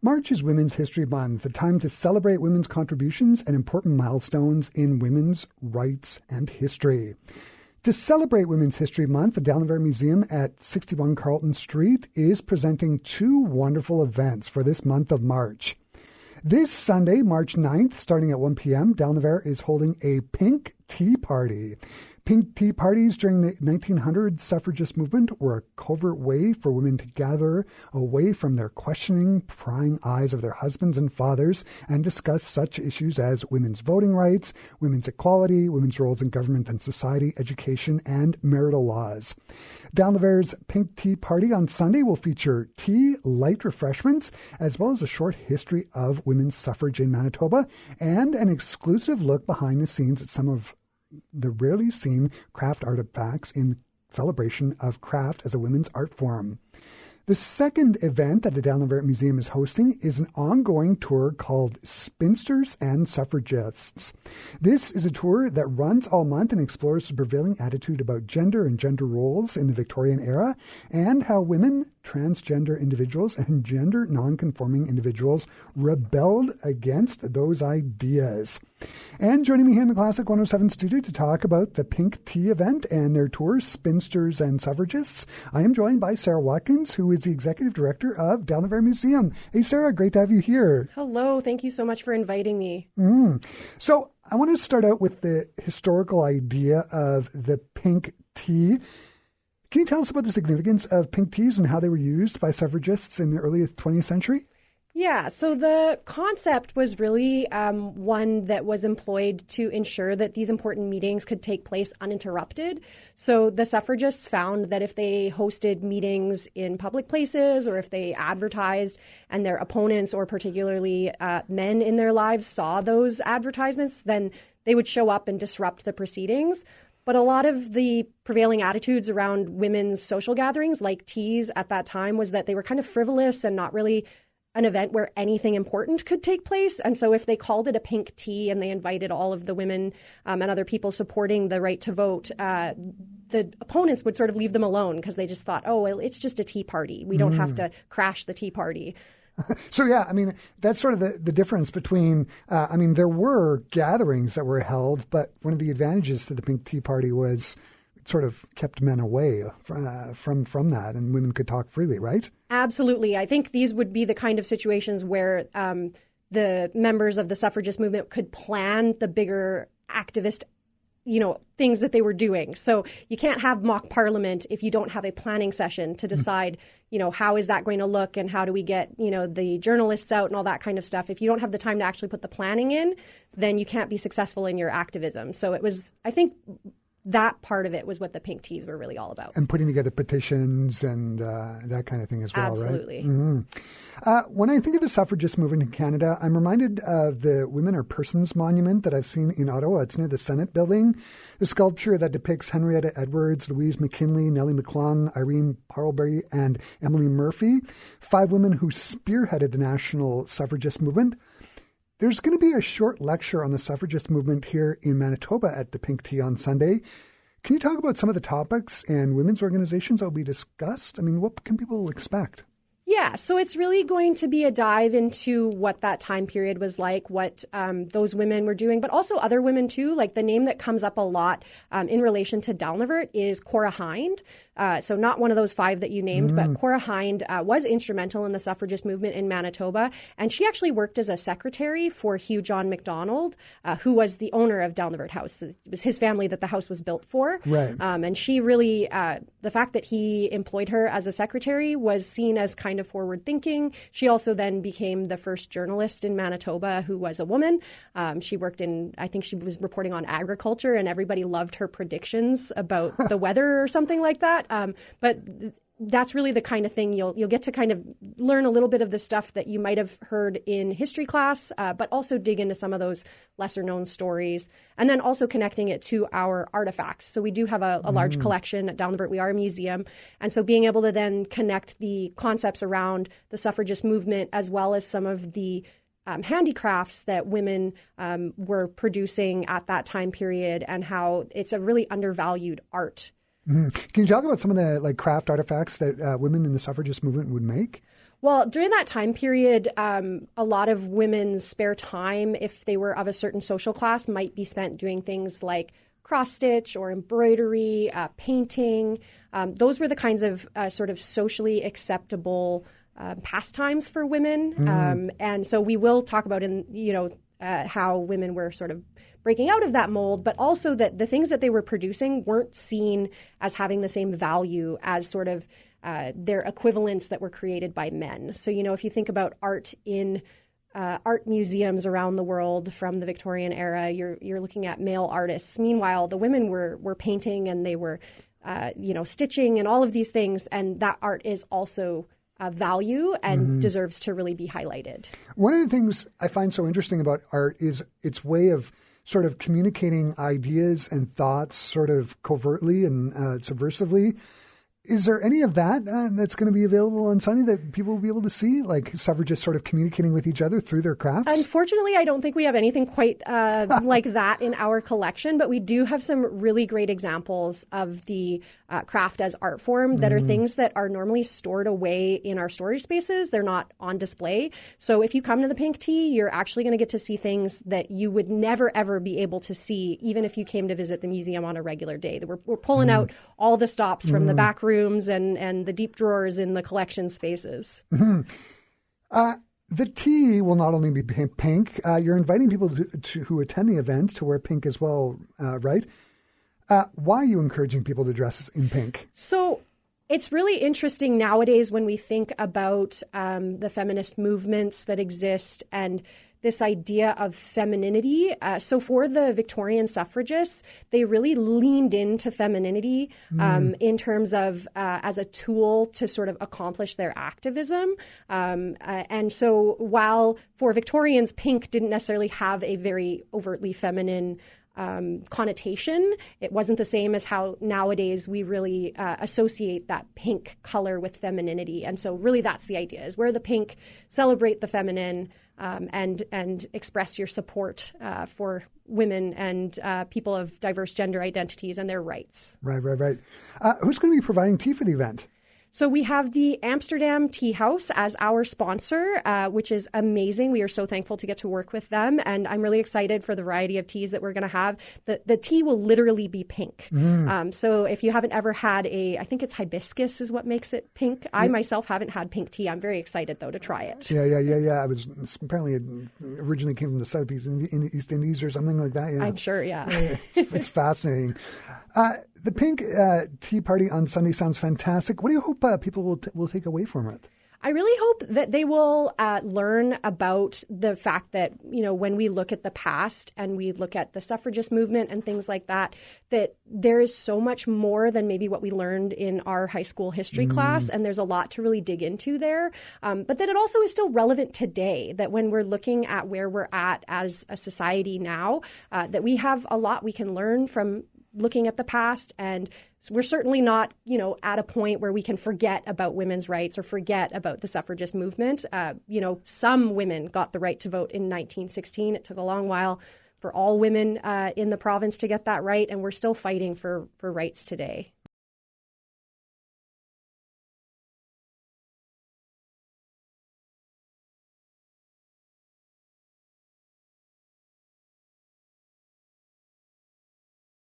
March is Women's History Month, a time to celebrate women's contributions and important milestones in women's rights and history. To celebrate Women's History Month, the Dalnavert Museum at 61 Carlton Street is presenting two wonderful events for this month of March. This Sunday, March 9th, starting at 1 p.m., Dalnavert is holding a pink tea party. Pink tea parties during the 1900s suffragist movement were a covert way for women to gather away from their questioning, prying eyes of their husbands and fathers and discuss such issues as women's voting rights, women's equality, women's roles in government and society, education, and marital laws. Dalnavert's Pink Tea Party on Sunday will feature tea, light refreshments, as well as a short history of women's suffrage in Manitoba and an exclusive look behind the scenes at some of the rarely seen craft artifacts in celebration of craft as a women's art form. The second event that the Dalnavert Museum is hosting is an ongoing tour called Spinsters and Suffragists. This is a tour that runs all month and explores the prevailing attitude about gender and gender roles in the Victorian era and how women, transgender individuals, and gender non-conforming individuals rebelled against those ideas. And joining me here in the Classic 107 studio to talk about the Pink Tea event and their tour, Spinsters and Suffragists, I am joined by Sarah Watkins, who is the Executive Director of Dalnavert Museum. Hey, Sarah, great to have you here. Hello. Thank you so much for inviting me. So I want to start out with the historical idea of the pink tea. Can you tell us about the significance of pink teas and how they were used by suffragists in the early 20th century? Yeah, so the concept was really one that was employed to ensure that these important meetings could take place uninterrupted. So the suffragists found that if they hosted meetings in public places or if they advertised and their opponents or particularly men in their lives saw those advertisements, then they would show up and disrupt the proceedings. But a lot of the prevailing attitudes around women's social gatherings, like teas at that time, was that they were kind of frivolous and not really an event where anything important could take place. And so if they called it a pink tea and they invited all of the women and other people supporting the right to vote, the opponents would sort of leave them alone because they just thought, oh, well, it's just a tea party. We don't have to crash the tea party. So, yeah, I mean, that's sort of the difference between, there were gatherings that were held, but one of the advantages to the Pink Tea Party was it sort of kept men away from that, and women could talk freely, right? Absolutely. I think these would be the kind of situations where the members of the suffragist movement could plan the bigger activist things that they were doing. So you can't have mock parliament if you don't have a planning session to decide, how is that going to look and how do we get, the journalists out and all that kind of stuff. If you don't have the time to actually put the planning in, then you can't be successful in your activism. So it was, I think, that part of it was what the pink teas were really all about. And putting together petitions and that kind of thing as well, Absolutely. Right? Mm-hmm. When I think of the suffragist movement in Canada, I'm reminded of the Women or Persons Monument that I've seen in Ottawa. It's near the Senate building. The sculpture that depicts Henrietta Edwards, Louise McKinley, Nellie McClung, Irene Parlbury, and Emily Murphy, 5 women who spearheaded the national suffragist movement. There's going to be a short lecture on the suffragist movement here in Manitoba at the Pink Tea on Sunday. Can you talk about some of the topics and women's organizations that will be discussed? I mean, what can people expect? Yeah, so it's really going to be a dive into what that time period was like, what those women were doing, but also other women too. Like the name that comes up a lot in relation to Dalnavert is Cora Hind. So not one of those 5 that you named, but Cora Hind was instrumental in the suffragist movement in Manitoba. And she actually worked as a secretary for Hugh John MacDonald, who was the owner of Dalnavert House. It was his family that the house was built for. Right. And she really, the fact that he employed her as a secretary was seen as kind of forward thinking. She also then became the first journalist in Manitoba who was a woman. She worked I think she was reporting on agriculture, and everybody loved her predictions about the weather or something like that. But that's really the kind of thing you'll get to kind of learn a little bit of the stuff that you might have heard in history class, but also dig into some of those lesser known stories, and then also connecting it to our artifacts. So we do have a large collection at Dalnavert. We are a museum. And so being able to then connect the concepts around the suffragist movement as well as some of the handicrafts that women were producing at that time period and how it's a really undervalued art Mm-hmm. Can you talk about some of the like craft artifacts that women in the suffragist movement would make? Well, during that time period, a lot of women's spare time, if they were of a certain social class, might be spent doing things like cross-stitch or embroidery, painting. Those were the kinds of sort of socially acceptable pastimes for women. And so we will talk about how women were sort of breaking out of that mold, but also that the things that they were producing weren't seen as having the same value as sort of their equivalents that were created by men. So, if you think about art in art museums around the world from the Victorian era, you're looking at male artists. Meanwhile, the women were painting and they were, stitching and all of these things. And that art is also value and deserves to really be highlighted. One of the things I find so interesting about art is its way of sort of communicating ideas and thoughts sort of covertly and subversively. Is there any of that that's going to be available on Sunday that people will be able to see, like suffragists sort of communicating with each other through their crafts? Unfortunately, I don't think we have anything quite like that in our collection, but we do have some really great examples of the craft as art form that are things that are normally stored away in our storage spaces. They're not on display. So if you come to the Pink Tea, you're actually going to get to see things that you would never, ever be able to see, even if you came to visit the museum on a regular day. We're pulling out all the stops from the back rooms and the deep drawers in the collection spaces. The tea will not only be pink. You're inviting people who attend the event to wear pink as well, right? Why are you encouraging people to dress in pink? So it's really interesting nowadays when we think about the feminist movements that exist and this idea of femininity. So for the Victorian suffragists, they really leaned into femininity in terms of as a tool to sort of accomplish their activism. And so while for Victorians, pink didn't necessarily have a very overtly feminine connotation, it wasn't the same as how nowadays we really associate that pink color with femininity. And so really that's the idea, is wear the pink, celebrate the feminine, and express your support for women and people of diverse gender identities and their rights. Right. Who's going to be providing tea for the event? So we have the Amsterdam Tea House as our sponsor, which is amazing. We are so thankful to get to work with them. And I'm really excited for the variety of teas that we're going to have. The tea will literally be pink. So if you haven't ever had I think it's hibiscus is what makes it pink. I myself haven't had pink tea. I'm very excited, though, to try it. Yeah. Apparently it originally came from the Southeast East Indies or something like that. Yeah. I'm sure, yeah. It's fascinating. The pink tea party on Sunday sounds fantastic. What do you hope people will take away from it? I really hope that they will learn about the fact that, when we look at the past and we look at the suffragist movement and things like that, that there is so much more than maybe what we learned in our high school history class. And there's a lot to really dig into there. But that it also is still relevant today, that when we're looking at where we're at as a society now, that we have a lot we can learn from looking at the past, and we're certainly not, at a point where we can forget about women's rights or forget about the suffragist movement. Some women got the right to vote in 1916. It took a long while for all women in the province to get that right, and we're still fighting for rights today.